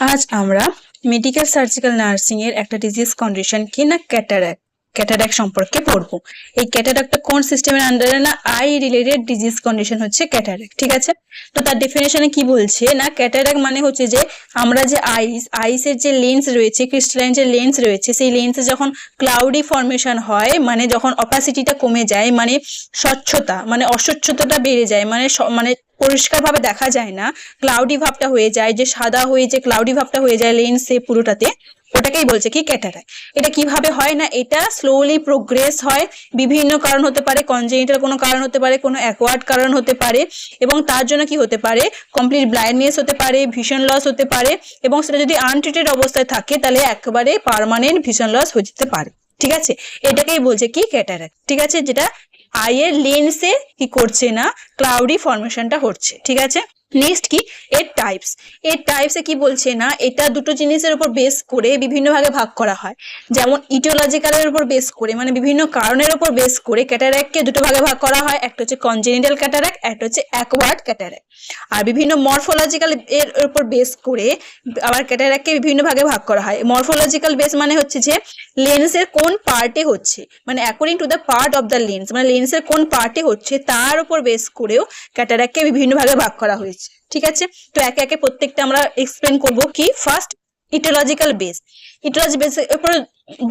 আজ আমরা medical surgical nursing এর একটা ডিজিজ কন্ডিশন কি না ক্যাটারাক্ট সম্পর্কে পড়বো। এই ক্যাটারাক্টটা কোন সিস্টেমের আন্ডারে না আই রিলেটেড ডিজিজ কন্ডিশন হচ্ছে ক্যাটারাক্ট, ঠিক আছে। তো তার ডেফিনেশনে কি বলছে না ক্যাটারাক্ট মানে হচ্ছে যে আমরা যে আইসের যে লেন্স রয়েছে, ক্রিস্টালাইন যে লেন্স রয়েছে, সেই লেন্সে যখন ক্লাউডি ফর্মেশন হয়, মানে যখন অপাসিটিটা কমে যায়, মানে স্বচ্ছতা মানে অস্বচ্ছতাটা বেড়ে যায়, মানে পরিষ্কারভাবে দেখা যায় না, ক্লাউডি ভাবটা হয়ে যায়, যে সাদা হয়ে যে ক্লাউডি ভাবটা হয়ে যায় লেন্সে পুরোটাতে, ওটাকেই বলছে কি ক্যাটারাক্ট। এটা কিভাবে হয় না, এটা স্লোলি প্রোগ্রেস হয়, বিভিন্ন কারণ হতে পারে, কনজেনিটাল কোনো কারণ হতে পারে, কোনো অ্যাকোয়ার্ড কারণ হতে পারে, এবং তার জন্য কি হতে পারে কমপ্লিট ব্লাইন্ডনেস হতে পারে, ভিশন লস হতে পারে, এবং সেটা যদি আনট্রিটেড অবস্থায় থাকে তাহলে একেবারে পার্মানেন্ট ভিশন লস হয়ে যেতে পারে, ঠিক আছে। এটাকেই বলছে কি ক্যাটারাক্ট, ঠিক আছে, যেটা আইয়ের লেন্সে কি করছে না ক্লাউডি ফর্মেশনটা হচ্ছে, ঠিক আছে। নেক্সট কি এর টাইপসে কি বলছে না, এটা দুটো জিনিসের উপর বেস করে বিভিন্ন ভাগে ভাগ করা হয়। যেমন ইটিওলজিক্যালের উপর বেস করে, মানে বিভিন্ন কারণের উপর বেস করে ক্যাটারাক্টকে দুটো ভাগে ভাগ করা হয়, একটা হচ্ছে কনজেনিটাল ক্যাটারাক্ট, একটা হচ্ছে অ্যাকোয়ার্ড ক্যাটারাক্ট। আর বিভিন্ন মরফোলজিক্যাল এর উপর বেস করে আবার ক্যাটারাক্টকে বিভিন্ন ভাগে ভাগ করা হয়। মরফোলজিক্যাল বেস মানে হচ্ছে যে লেন্সের কোন পার্টে হচ্ছে, মানে according to the part of the lens, মানে লেন্সের কোন পার্টে হচ্ছে তার উপর বেস করেও ক্যাটারাক্টকে বিভিন্ন ভাগে ভাগ করা হয়েছে, ঠিক আছে। তো একে একে প্রত্যেকটা আমরা এক্সপ্লেন করব। কি ফার্স্ট ইটিওলজিক্যাল বেস এর উপর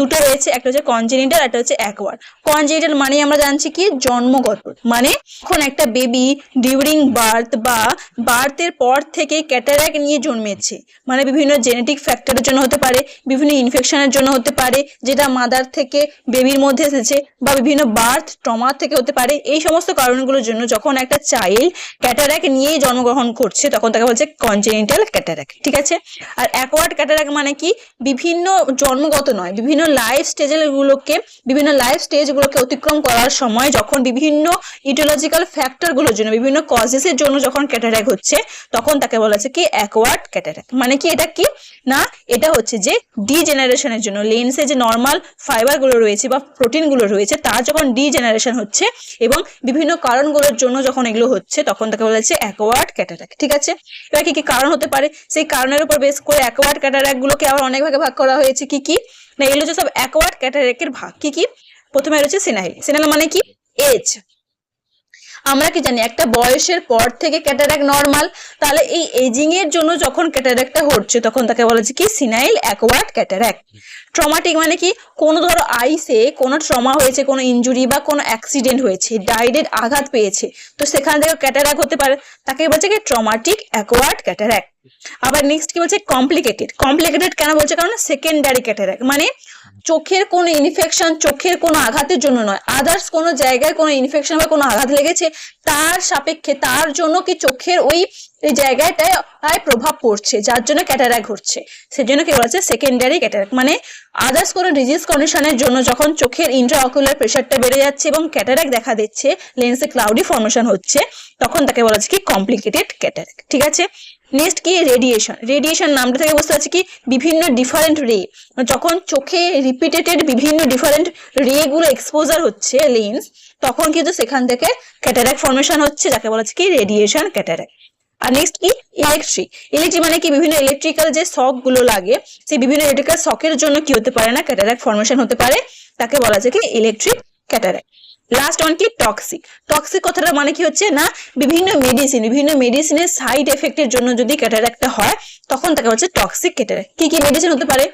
দুটো রয়েছে, একটা হচ্ছে কনজেনিটাল, একটা হচ্ছে অ্যাকোয়ার্ড। কনজেনিটাল মানে আমরা জানছি কি জন্মগত, মানে যখন একটা বেবি ডিউরিং বার্থ বা বার্থের পর থেকে ক্যাটারাক্ট নিয়ে জন্মেছে, মানে বিভিন্ন জেনেটিক ফ্যাক্টরের জন্য হতে পারে, বিভিন্ন ইনফেকশনের জন্য হতে পারে, যেটা মাদার থেকে বেবির মধ্যে এসেছে, বা বিভিন্ন বার্থ ট্রমা থেকে হতে পারে। এই সমস্ত কারণগুলোর জন্য যখন একটা চাইল্ড ক্যাটারাক্ট নিয়েই জন্মগ্রহণ করছে তখন তাকে বলছে কনজেনিটাল ক্যাটারাক্ট, ঠিক আছে। আর অ্যাকোয়ার্ড ক্যাটারাক্ট মানে কি বিভিন্ন জন্মগত নয়, বিভিন্ন লাইফ স্টেজগুলোকে অতিক্রম করার সময় যখন বিভিন্ন ইটিওলজিক্যাল ফ্যাক্টরগুলোর জন্য, বিভিন্ন কজেসের জন্য যখন ক্যাটারাক্ট হচ্ছে তখন তাকে বলা হচ্ছে কি অ্যাকোয়ার্ড ক্যাটারাক্ট। মানে কি এটা কি না, এটা হচ্ছে যে ডিজেনারেশনের জন্য লেন্সে যে নর্মাল ফাইবারগুলো রয়েছে বা প্রোটিনগুলো রয়েছে তার যখন ডিজেনারেশন হচ্ছে এবং বিভিন্ন কারণগুলোর জন্য যখন এগুলো হচ্ছে তখন তাকে বলা হচ্ছে অ্যাকোয়ার্ড ক্যাটারাক্ট, ঠিক আছে। এবার কি কি কারণ হতে পারে, সেই কারণের উপর বেস করে অ্যাকোয়ার্ড ক্যাটারাক্ট গুলোকে আবার অনেক ভাগে ভাগ করা হয়েছে। কি কি না, এগুলো হচ্ছে সব অ্যাকোয়ার্ড ক্যাটারাক্টের ভাগ। কি কি, প্রথমে রয়েছে সেনাইল মানে কি এজ। আমরা কি জানি একটা বয়সের পর থেকে ক্যাটারাক্ট নরমাল, তাহলে এই এজিং এর জন্য যখন ক্যাটারাক্টটা হচ্ছে তখন তাকে বলা হচ্ছে কি সিনাইল অ্যাকোয়ার্ড ক্যাটারাক্ট। ট্রমাটিক মানে কি কোনো ধরো আইসে কোনো ট্রমা হয়েছে, কোনো ইনজুরি বা কোনো অ্যাক্সিডেন্ট হয়েছে, ডাইরেক্ট আঘাত পেয়েছে, তো সেখান থেকে ক্যাটারাক্ট হতে পারে, তাকে বলছে কি ট্রমাটিক অ্যাকোয়ার্ড ক্যাটারাক্ট। আবার নেক্সট কি বলছে কমপ্লিকেটেড কেন বলছে, কারণ সেকেন্ডারি ক্যাটারাক্ট মানে চোখের কোনো ইনফেকশন, চোখের কোনো আঘাতের জন্য নয়, আদার্স কোনো জায়গায় কোনো ইনফেকশন বা কোনো আঘাত লেগেছে তার সাপেক্ষে, তার জন্য কি চোখের ওই জায়গাটায় প্রভাব পড়ছে যার জন্য ক্যাটারাক্ট ঘটছে, সেজন্য কি বলছে সেকেন্ডারি ক্যাটারাক্ট। মানে আদার্স কোনো ডিজিজ কন্ডিশনের জন্য যখন চোখের ইন্ট্রাঅকুলার প্রেশারটা বেড়ে যাচ্ছে এবং ক্যাটারাক্ট দেখা দিচ্ছে, লেন্সে ক্লাউডি ফর্মেশন হচ্ছে, তখন তাকে বলা হচ্ছে কি কমপ্লিকেটেড ক্যাটারাক্ট, ঠিক আছে। নেক্সট কি রেডিয়েশন নামটা থেকে বুঝতে পারছি কি বিভিন্ন ডিফারেন্ট রে, যখন চোখে রিপিটেটেড বিভিন্ন ডিফারেন্ট রে গুলো এক্সপোজার হচ্ছে লেন্স, তখন কিন্তু সেখান থেকে ক্যাটারাক্ট ফর্মেশন হচ্ছে, যাকে বলা হচ্ছে কি রেডিয়েশন ক্যাটারাক্ট। আর নেক্সট কি ইলেকট্রিক মানে কি বিভিন্ন ইলেকট্রিক্যাল যে শক গুলো লাগে, সেই বিভিন্ন ইলেকট্রিক্যাল শকের জন্য কি হতে পারে না ক্যাটারাক্ট ফর্মেশন হতে পারে, তাকে বলা যায় কি ইলেকট্রিক ক্যাটারাক্ট। লাস্ট ওয়ান কি টক্সিক কথাটা মানে কি হচ্ছে না বিভিন্ন মেডিসিনের সাইড এফেক্টের জন্য যদি ক্যাটারাক্টটা হয় তখন তাকে বলছে টক্সিক ক্যাটারাক্ট। কি কি মেডিসিন হতে পারে,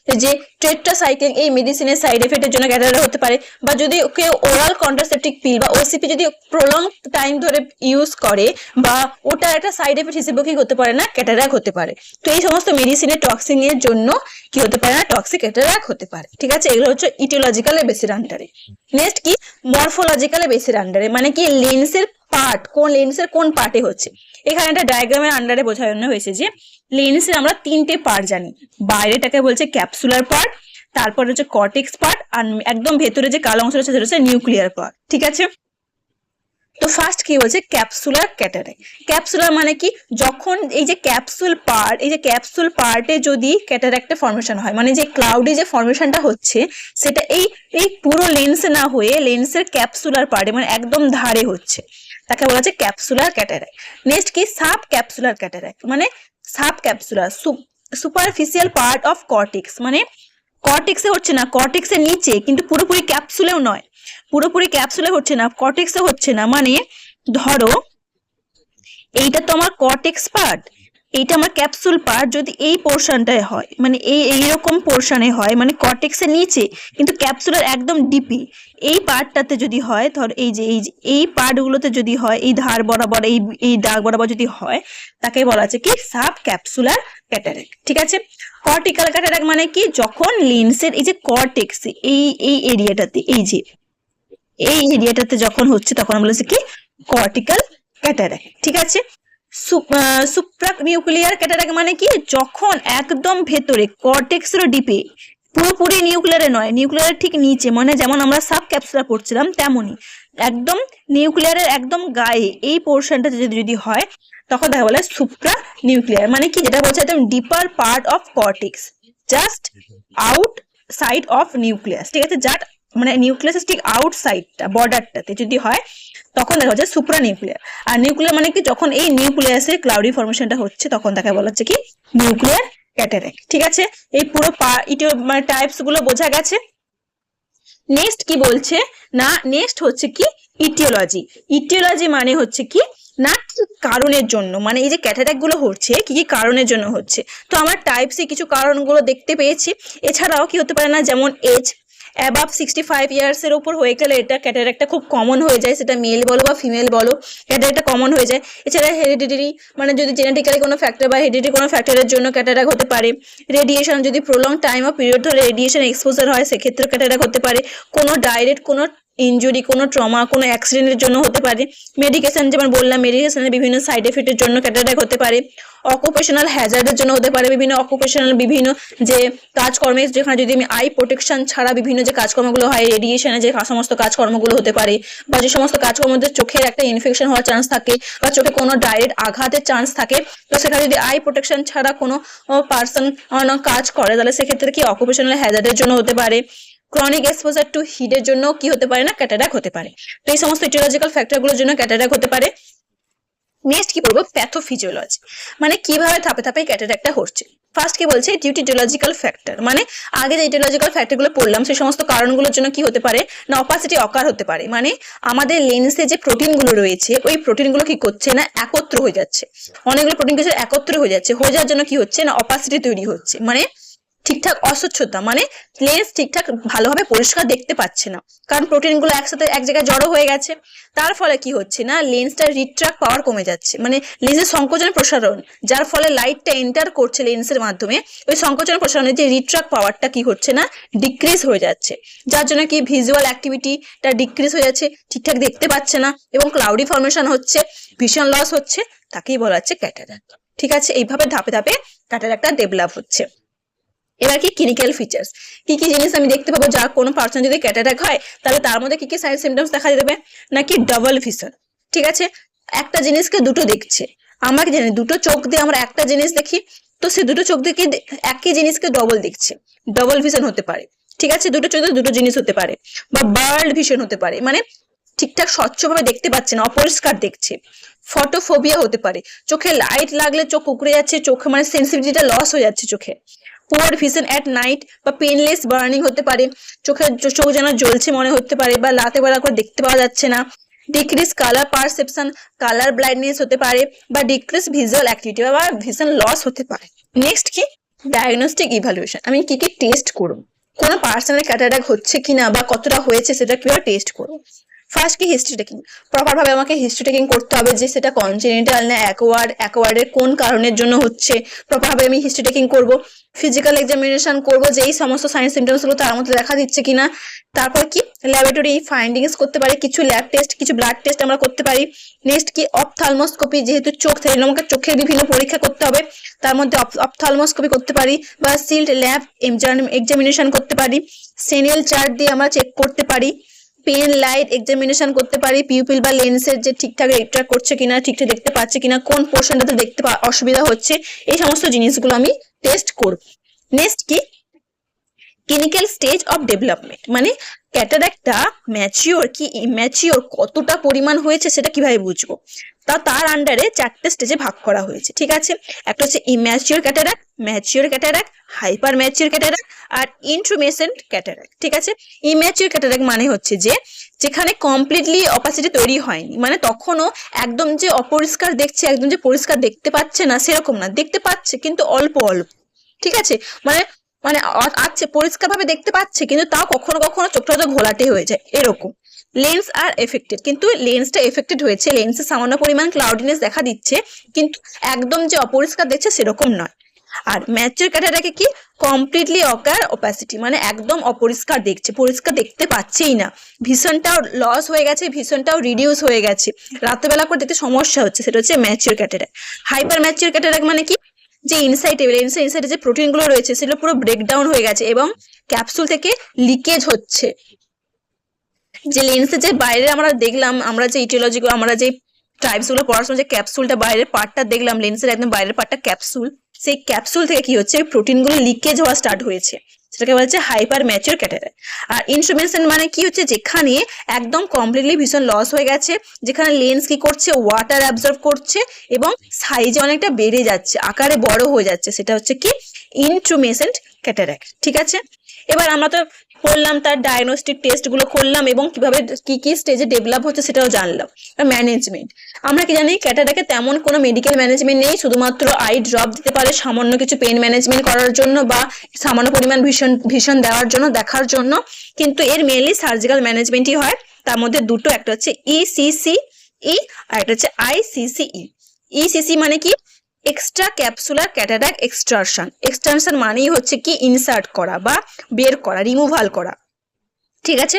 যে টেট্রাসাইক্লিন এই মেডিসিনের সাইড এফেক্টের জন্য ক্যাটারাক্ট হতে পারে, বা যদি কেউ ওরাল কন্ট্রাসেপটিভ পিল বা ওসিপি যদি প্রলং টাইম ধরে ইউজ করে বা ওটা একটা সাইড এফেক্ট হিসেবে কি হতে পারে না ক্যাটারাক্ট হতে পারে। তো এই সমস্ত মেডিসিনের টক্সিং এর জন্য কি হতে পারে না টক্সিক ক্যাটারাক্ট হতে পারে, ঠিক আছে। এগুলো হচ্ছে ইটিওলজিক্যাল বেসের আন্ডারে। নেক্সট কি মরফোলজিক্যাল বেসের আন্ডারে, মানে কি লেন্সের পার্ট, কোন লেন্সের কোন পার্টে হচ্ছে। এখানে একটা ডায়াগ্রামের আন্ডারে বোঝানো হয়েছে যে লেন্সের আমরা তিনটে পার্ট জানি, বাইরেটাকে বলছে ক্যাপসুলার পার্ট, তারপর হচ্ছে কর্টেক্স পার্ট, আর একদম ভেতরে যে কালো অংশ রয়েছে সেটা হচ্ছে নিউক্লিয়ার পার্ট, ঠিক আছে। তো ফার্স্ট কি বলছে ক্যাপসুলার ক্যাটারাক্ট। ক্যাপসুলার মানে কি যখন এই যে ক্যাপসুল পার্টে যদি ক্যাটারাক্টের ফর্মেশন হয়, মানে যে ক্লাউডি যে ফর্মেশনটা হচ্ছে সেটা এই পুরো লেন্সে না হয়ে লেন্সের ক্যাপসুলার পার্টে মানে একদম ধারে হচ্ছে, তাকে বলা হচ্ছে ক্যাপসুলার ক্যাটারাক্ট। নেক্সট কি সাব ক্যাপসুলার ক্যাটারাক্ট, মানে sub capsular superficial part of cortex, মানে কর্টেক্সে হচ্ছে না, কর্টেক্সের নিচে, কিন্তু পুরোপুরি ক্যাপসুলেও নয়, পুরোপুরি ক্যাপসুলে হচ্ছে না, কর্টেক্সে হচ্ছে না, মানে ধরো এইটা তো আমার কর্টেক্স পার্ট, এইটা আমার ক্যাপসুল পার্ট, যদি এই পোর্শনটায় হয়, মানে এইরকম পোর্শনে হয়, মানে কর্টেক্সের নিচে কিন্তু ক্যাপসুলের একদম ডিপি, এই পার্টটাতে যদি হয়, ধর এই পার্টগুলোতে যদি হয়, এই ধার বরাবর এই দাগ বরাবর যদি হয়, তাকে বলা আছে কি সাব ক্যাপসুলার ক্যাটারাক্ট। ঠিক আছে, কর্টিক্যাল ক্যাটারাক্ট মানে কি, যখন লেন্সের এই যে কর্টেক্স এই এরিয়াটাতে, এই এরিয়াটাতে যখন হচ্ছে, তখন বলেছে কি কর্টিক্যাল ক্যাটারাক্ট। ঠিক আছে, সুপ্রানিউক্লিয়ার ক্যাটারাক্ট মানে কি, যখন একদম ভেতরে কর্টেক্সের ডিপে, পুরোপুরি নিউক্লিয়ারে নয়, নিউক্লিয়ারের ঠিক নিচে, মানে যেমন আমরা সাব ক্যাপসুলার পড়ছিলাম তেমনই একদম নিউক্লিয়ারের একদম গায়ে এই পোর্শনটা যদি হয়, তখন দেখা বলে সুপ্রা নিউক্লিয়ার, মানে কি যেটা বলছে একদম deeper part of cortex, just outside of nucleus. ঠিক আছে, জাস্ট মানে নিউক্লিয়াসের ঠিক আউটসাইডটা, বর্ডারটাতে যদি হয়, তখন দেখা যাচ্ছে সুপ্রা নিউক্লিয়ার। আর নিউক্লিয়ার মানে কি, যখন এই নিউক্লিয়াসে ক্লাউডি ফর্মেশনটা হচ্ছে, তখন তাকে বলা হচ্ছে কি নিউক্লিয়ার ক্যাটারাক্ট। ঠিক আছে, এই পুরো মানে টাইপস গুলো বোঝা গেছে। নেক্সট কি বলছে না, নেক্সট হচ্ছে কি ইটিওলজি। ইটিওলজি মানে হচ্ছে কি না, কি কারণের জন্য, মানে এই যে ক্যাটারাক্ট গুলো হচ্ছে কি কি কারণের জন্য হচ্ছে। তো আমার টাইপসে কিছু কারণগুলো দেখতে পেয়েছি, এছাড়াও কি হতে পারে না, যেমন এজ অ্যাবাভ 65 ইয়ার্সের উপর হয়ে গেলে এটা ক্যাটারাক্টটা খুব কমন হয়ে যায়, সেটা মেল বলো বা ফিমেল বলো, ক্যাটারাক্টটা কমন হয়ে যায়। এছাড়া হেরিডিটারি, মানে যদি জেনেটিক্যালি কোনো ফ্যাক্টর বা হেরিডিটারি কোনো ফ্যাক্টরের জন্য ক্যাটারাক্ট হতে পারে। রেডিয়েশন, যদি প্রলং টাইম অফ পিরিয়ড ধরে রেডিয়েশন এক্সপোজার হয়, সেক্ষেত্রে ক্যাটারাক্ট হতে পারে। কোনো ডাইরেক্ট কোনো ইনজুরি, কোনো ট্রমা, কোনো অ্যাক্সিডেন্টের জন্য হতে পারে। মেডিকেশন, যেমন বললাম মেডিকেশনের বিভিন্ন সাইড এফেক্টের জন্য ক্যাটারাক্ট হতে পারে। অকুপেশনাল হ্যাজার্ডের জন্য হতে পারে, বিভিন্ন অকুপেশনাল বিভিন্ন যে কাজকর্মে, যেখানে যদি আমি আই প্রোটেকশন ছাড়া বিভিন্ন যে কাজকর্মগুলো হয়, রেডিয়েশনে যে সমস্ত কাজকর্মগুলো হতে পারে, বা যে সমস্ত কাজকর্মদের চোখের একটা ইনফেকশন হওয়ার চান্স থাকে, বা চোখে কোনো ডাইরেক্ট আঘাতের চান্স থাকে, তো সেখানে যদি আই প্রোটেকশন ছাড়া কোনো পার্সন কাজ করে, তাহলে সেক্ষেত্রে কি অকুপেশনাল হ্যাজার্ডের জন্য হতে পারে। ক্রনিক এক্সপোজার টু হিটের জন্য কি হতে পারে না, ক্যাটারাক্ট হতে পারে। তো এই সমস্ত ইটিওলজিক্যাল ফ্যাক্টরগুলোর জন্য ক্যাটারাক্ট হতে পারে। নেক্সট কি বলবো, প্যাথোফিজিওলজি, মানে কিভাবে ধাপে ধাপে ক্যাটারাক্টটা হচ্ছে। ফার্স্ট কি বলছে, ডিউ টু ইটিওলজিক্যাল ফ্যাক্টর, মানে আগে যে ইটিওলজিক্যাল ফ্যাক্টরগুলো পড়লাম, সেই সমস্ত কারণগুলোর জন্য কি হতে পারে না, অপাসিটি অকার হতে পারে, মানে আমাদের লেন্সে যে প্রোটিনগুলো রয়েছে, ওই প্রোটিনগুলো কি করছে না, একত্র হয়ে যাচ্ছে, অনেকগুলো প্রোটিন কিছু একত্র হয়ে যাচ্ছে, হয়ে যাওয়ার জন্য কি হচ্ছে না, অপাসিটি তৈরি হচ্ছে, মানে ঠিকঠাক অস্বচ্ছতা, মানে লেন্স ঠিকঠাক ভালোভাবে পরিষ্কার দেখতে পাচ্ছে না, কারণ প্রোটিনগুলো একসাথে এক জায়গায় জড়ো হয়ে গেছে। তার ফলে কি হচ্ছে না, লেন্সটার রিট্রাক্ট পাওয়ার কমে যাচ্ছে, মানে লেন্সের সংকোচন প্রসারণ, যার ফলে লাইটটা এন্টার করছে লেন্সের মাধ্যমে, ওই সংকোচন প্রসারণের যে রিট্রাক্ট পাওয়ারটা কি হচ্ছে না, ডিক্রিজ হয়ে যাচ্ছে, যার জন্য কি ভিজুয়াল অ্যাক্টিভিটিটা ডিক্রিজ হয়ে যাচ্ছে, ঠিকঠাক দেখতে পাচ্ছে না, এবং ক্লাউডি ফর্মেশন হচ্ছে, ভিশন লস হচ্ছে, তাকেই বলা হচ্ছে ক্যাটারাক্ট। ঠিক আছে, এইভাবে ধাপে ধাপে ক্যাটারাক্টটা ডেভেলপ হচ্ছে। এবার কি ক্লিনিক্যাল ফিচার্স, কি কি জিনিস আমি দেখতে পাবো, যা কোনো পার্সন যদি ক্যাটারাক্ট হয়, তাহলে তার মধ্যে কি কি সাইন সিমটমস দেখা দেবে, নাকি ডাবল ভিশন। ঠিক আছে, একটা জিনিসকে দুটো দেখছে, আমরা কি জানি দুটো চোখ দিয়ে আমরা একটা জিনিস দেখি, তো সে দুটো চোখ দিয়ে একই জিনিসকে ডবল দেখছে, ডবল ভিশন হতে পারে। ঠিক আছে, দুটো চোখ দিয়ে দুটো জিনিস হতে পারে, বা বার্ড ভিশন হতে পারে, মানে ঠিকঠাক স্বচ্ছভাবে দেখতে পাচ্ছে না, অপরিষ্কার দেখছে। ফটোফোবিয়া হতে পারে, চোখে লাইট লাগলে চোখ কুকড়ে যাচ্ছে, চোখে মানে সেন্সিটিভিটিটা লস হয়ে যাচ্ছে চোখে। পুয়ার ভিশন এট নাইট বা পেনলেস বার্নিং হতে পারে, চোখ যেন জ্বলছে মনে হতে পারে, বা রাতে বেলা করে দেখতে পাওয়া যাচ্ছে না। Decrease colour perception, colour blindness হতে পারে, বা ডিক্রিজ ভিজুয়াল অ্যাক্টিভিটি বা ভিশন লস হতে পারে। নেক্সট কি ডায়াগনস্টিক ইভালুয়েশন, আমি কি কি টেস্ট করব, কোনো পার্সনের ক্যাটারাক্ট হচ্ছে কিনা বা কতটা হয়েছে সেটা কিভাবে টেস্ট করবো। ফার্স্ট কি হিস্ট্রি টেকিং, প্রপার ভাবে আমাকে হিস্ট্রি টেকিং করতে হবে, যে সেটা কনজেনিটাল না অ্যাকোয়ার্ডের কোন কারণের জন্য হচ্ছে, প্রপার ভাবে আমি হিস্ট্রি টেকিং করব। ফিজিক্যাল এক্সামিনেশন করব, যে এই সমস্ত সাইন সিমটমস গুলো তার মধ্যে দেখা দিচ্ছে কিনা। তারপর কি ল্যাবরেটরি ফাইন্ডিংস করতে পারি, কিছু ল্যাব টেস্ট, কিছু ব্লাড টেস্ট আমরা করতে পারি। নেক্সট কি অপথ্যালমোস্কোপি, যেহেতু চোখ থেকে আমাকে চোখের বিভিন্ন পরীক্ষা করতে হবে, তার মধ্যে অপথ্যালমোস্কোপি করতে পারি, বা সিল্ড ল্যাব এক্সামিনেশন করতে পারি। সেনিয়াল চার্ট দিয়ে আমরা চেক করতে পারি। পেন লাইট এক্সামিনেশন করতে পারি, পিউপিল বা লেন্সের যে ঠিকঠাক রিট্রাক্ট করছে কিনা, ঠিকঠাক দেখতে পাচ্ছে কিনা, কোন পোর্শনটাতে দেখতে অসুবিধা হচ্ছে, এই সমস্ত জিনিসগুলো আমি টেস্ট করব। নেক্সট কি ক্লিনিক্যাল স্টেজ অফ ডেভেলপমেন্ট, মানে ক্যাটারাক্টটা ম্যাচিওর কি ইম্যাচিওর কতটা পরিমাণ হয়েছে সেটা কিভাবে বুঝবো? তার আন্ডারে 4টে স্টেজে ভাগ করা হয়েছে, ঠিক আছে? একটা হচ্ছে immature cataract, mature cataract, hypermature cataract আর ইন্ট্রুমেসেন্ট ক্যাটারাক্ট, ঠিক আছে? ইম্যাচিওর ক্যাটারাক্ট মানে হচ্ছে যে যেখানে কমপ্লিটলি অপাসিটি তৈরি হয়নি, মানে তখনও একদম যে অপরিষ্কার দেখছে, একদম যে পরিষ্কার দেখতে পাচ্ছে না সেরকম না, দেখতে পাচ্ছে কিন্তু অল্প অল্প, ঠিক আছে? মানে মানে আছে পরিষ্কার ভাবে দেখতে পাচ্ছে কিন্তু তাও কখনো কখনো চোখটা তো ঘোলাটে হয়ে যায় এরকম। লেন্স আর এফেক্টেড, কিন্তু লেন্সটা এফেক্টেড হয়েছে, লেন্সে সামান্য পরিমাণ ক্লাউডিনেস দেখা দিচ্ছে কিন্তু একদম যে অপরিষ্কার দেখছে সেরকম নয়। আর ম্যাচিওর ক্যাটারাক্টে কি কমপ্লিটলি অপাসিটি, মানে একদম অপরিষ্কার দেখছে, পরিষ্কার দেখতে পাচ্ছেই না, ভিশনটাও লস হয়ে গেছে, ভিশনটাও রিডিউস হয়ে গেছে, রাত্রেবেলা করে দেখতে সমস্যা হচ্ছে, সেটা হচ্ছে mature cataract. Hypermature cataract মানে কি যে ইনসাইটে যে প্রোটিনগুলো রয়েছে সেগুলো পুরো ব্রেকডাউন হয়ে গেছে এবং ক্যাপসুল থেকে লিকেজ হচ্ছে। যে লেন্সের যে বাইরে আমরা দেখলাম, আমরা যে ইটিওলজি আমরা যে টাইপস গুলো পড়ার সময় যে ক্যাপসুলটা বাইরের পার্টটা দেখলাম, লেন্সের একদম বাইরের পার্টটা ক্যাপসুল, সেই ক্যাপসুল থেকে কি হচ্ছে প্রোটিনগুলো লিকেজ হওয়া স্টার্ট হয়েছে, সেটাকে বলা হচ্ছে হাইপার ম্যাচিওর ক্যাটারাক্ট। আর ইনস্ট্রুমেন্টেশন মানে কি হচ্ছে যেখানে একদম কমপ্লিটলি ভিশন লস হয়ে গেছে, যেখানে লেন্স কি করছে ওয়াটার অ্যাবজর্ব করছে এবং সাইজে অনেকটা বেড়ে যাচ্ছে, আকারে বড় হয়ে যাচ্ছে, সেটা হচ্ছে কি ইনস্ট্রুমেন্টেশন ক্যাটারাক্ট, ঠিক আছে? এবার আমরা তো করলাম তার ডায়াগনস্টিক টেস্ট গুলো করলাম এবং কিভাবে কি কি স্টেজে ডেভেলপ হচ্ছে সেটাও জানলাম। ম্যানেজমেন্ট, আমরা কি জানি ক্যাটারাক্টে তেমন কোনো মেডিকেল ম্যানেজমেন্ট নেই, শুধুমাত্র আই ড্রপ দিতে পারে সামান্য কিছু পেন ম্যানেজমেন্ট করার জন্য বা সামান্য পরিমাণ ভীষণ দেওয়ার জন্য, দেখার জন্য, কিন্তু এর মেনলি সার্জিক্যাল ম্যানেজমেন্টই হয়। তার মধ্যে দুটো, একটা হচ্ছে ইসিসিই আর একটা হচ্ছে আইসিসিই। ইসিসি মানে কি extra capsular cataract extraction, extraction মানেই হচ্ছে কি ইনসার্ট করা বা বের করা, রিমুভাল করা, ঠিক আছে?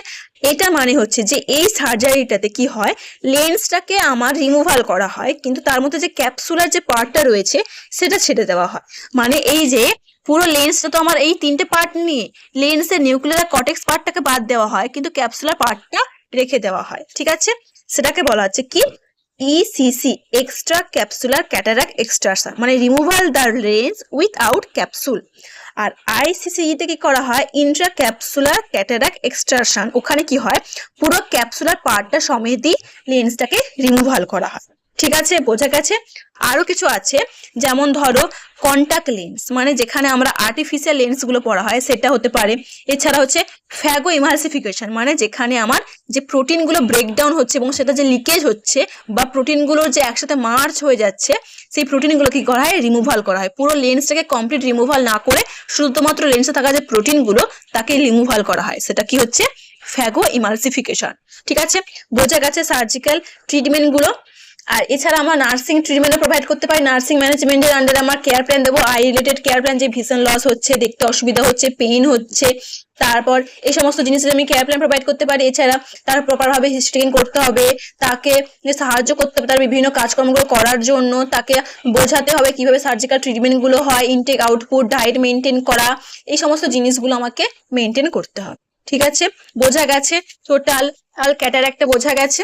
এটা মানে হচ্ছে যে এই সার্জারিটাতে কি হয় লেন্সটাকে আমার রিমুভাল করা হয় কিন্তু তার মধ্যে যে ক্যাপসুলার যে পার্টটা রয়েছে সেটা ছেড়ে দেওয়া হয়। মানে এই যে পুরো লেন্সটা তো আমার এই 3টে পার্ট নিয়ে, লেন্সের নিউক্লিয়ার কর্টেক্স পার্টটাকে বাদ দেওয়া হয় কিন্তু ক্যাপসুলার পার্টটা রেখে দেওয়া হয়, ঠিক আছে? সেটাকে বলা হচ্ছে কি ECC, extra capsular cataract extraction, মানে removal the lens without capsule. আর আইসিসিই তে কি করা হয় ইন্ট্রা ক্যাপসুলার ক্যাটারাক্ট এক্সট্রাকশন, ওখানে কি হয় পুরো ক্যাপসুলার পার্টটা সমেতই লেন্সটাকে রিমুভাল করা হয়, ঠিক আছে? বোঝা গেছে? আরো কিছু আছে, যেমন ধরো কন্টাক্ট লেন্স, মানে যেখানে আমরা আর্টিফিশিয়াল লেন্স গুলো পড়া হয় সেটা হতে পারে। এছাড়া হচ্ছে ফ্যাগো ইমালসিফিকেশন, মানে যেখানে আমার যে প্রোটিন গুলো ব্রেকডাউন হচ্ছে এবং সেটা যে লিকেজ হচ্ছে বা প্রোটিন গুলো যে একসাথে মার্চ হয়ে যাচ্ছে, সেই প্রোটিন গুলো কি করা হয় রিমুভাল করা হয়, পুরো লেন্সটাকে কমপ্লিট রিমুভাল না করে শুধুমাত্র লেন্সে থাকা যে প্রোটিন গুলো তাকে রিমুভাল করা হয়, সেটা কি হচ্ছে ফ্যাগো ইমালসিফিকেশন, ঠিক আছে? বোঝা গেছে সার্জিক্যাল ট্রিটমেন্ট গুলো। আর এছাড়া আমরা নার্সিং ট্রিটমেন্ট প্রোভাইড করতে পারি, নার্সিং ম্যানেজমেন্টের আন্ডারে আমার কেয়ার প্ল্যান দেবো, আই রিলেটেড কেয়ার প্ল্যান, যে ভিশন লস হচ্ছে, দেখতে অসুবিধা হচ্ছে, পেইন হচ্ছে, তারপর এই সমস্ত জিনিসের আমি কেয়ার প্ল্যান প্রোভাইড করতে পারি। এছাড়া তার প্রপার ভাবে হিস্ট্রিং করতে হবে, তাকে সাহায্য করতে হবে তার বিভিন্ন কাজকর্মগুলো করার জন্য, তাকে বোঝাতে হবে কিভাবে সার্জিক্যাল ট্রিটমেন্ট গুলো হয়, ইনটেক আউটপুট ডায়েট মেনটেন করা, এই সমস্ত জিনিসগুলো আমাকে মেনটেন করতে হবে, ঠিক আছে? বোঝা গেছে টোটাল ক্যাটারাক্টটা বোঝা গেছে।